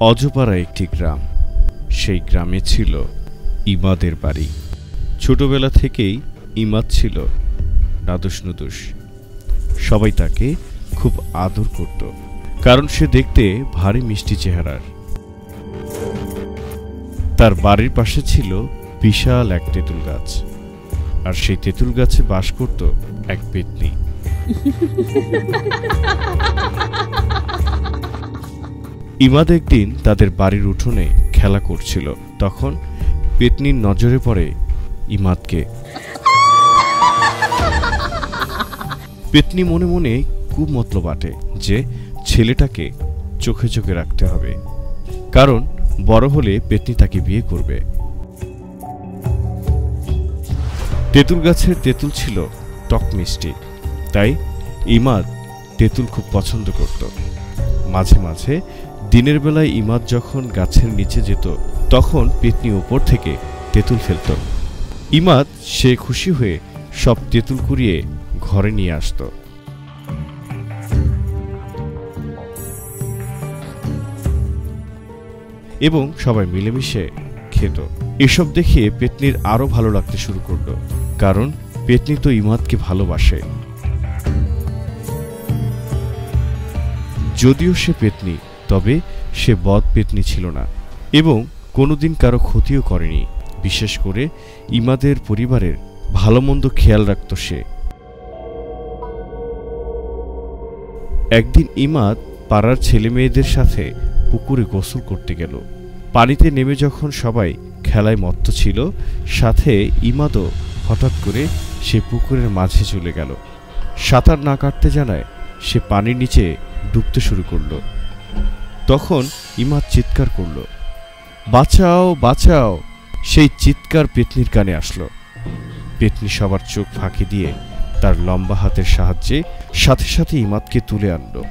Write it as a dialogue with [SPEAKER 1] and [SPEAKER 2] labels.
[SPEAKER 1] অজপাড়া একটি গ্রাম। সেই গ্রামে ছিল ইমাদের বাড়ি। ছোটবেলা থেকেই ইমাদ ছিল নাদুস নুদুস। সবাই তাকে খুব আদর করত, কারণ সে দেখতে ভারী মিষ্টি চেহারার। তার বাড়ির পাশে ছিল বিশাল এক তেঁতুল গাছ, আর সেই তেঁতুল গাছে বাস করত এক পেতনি। ইমাদ একদিন তাদের বাড়ির উঠোনে খেলা করছিল। তখন পেতনির নজরে পড়ে ইমাদকে। পেতনি মনে মনে কুমতলব আঁটে যে ছেলেটাকে চোখে চোখে রাখতে হবে, কারণ বড় হলে পেতনি তাকে বিয়ে করবে। তেঁতুল গাছের তেঁতুল ছিল টক মিষ্টি, তাই ইমাদ তেঁতুল খুব পছন্দ করত। মাঝে মাঝে দিনের বেলায় ইমাদ যখন গাছের নিচে যেত, তখন পেতনি উপর থেকে তেঁতুল ফেলত। ইমাদ সে খুশি হয়ে সব তেঁতুল কুড়িয়ে ঘরে নিয়ে আসত। এবং সবাই মিলেমিশে খেত। এসব দেখে পেতনির আরো ভালো লাগতে শুরু করলো, কারণ পেতনি তো ইমাদকে ভালোবাসে। যদিও সে পেতনি, তবে সে বদ পেতনি ছিল না এবং কোনোদিন কারো ক্ষতিও করেনি। বিশেষ করে ইমাদের পরিবারের ভালো মন্দ খেয়াল রাখত সে। একদিন ইমাদ পাড়ার ছেলে মেয়েদের সাথে পুকুরে গোসল করতে গেল। পানিতে নেমে যখন সবাই খেলায় মত্ত ছিল, সাথে ইমাদও হঠাৎ করে সে পুকুরের মাঝে চলে গেল। সাঁতার না কাটতে জানায় সে পানির নিচে ডুবতে শুরু করল। তখন ইমাদ চিৎকার করল, বাঁচাও বাঁচাও! সেই চিৎকার পেতনির কানে আসলো। পেতনি সবার চোখ ফাঁকি দিয়ে তার লম্বা হাতের সাহায্যে সাথে সাথে ইমাদকে তুলে আনলো।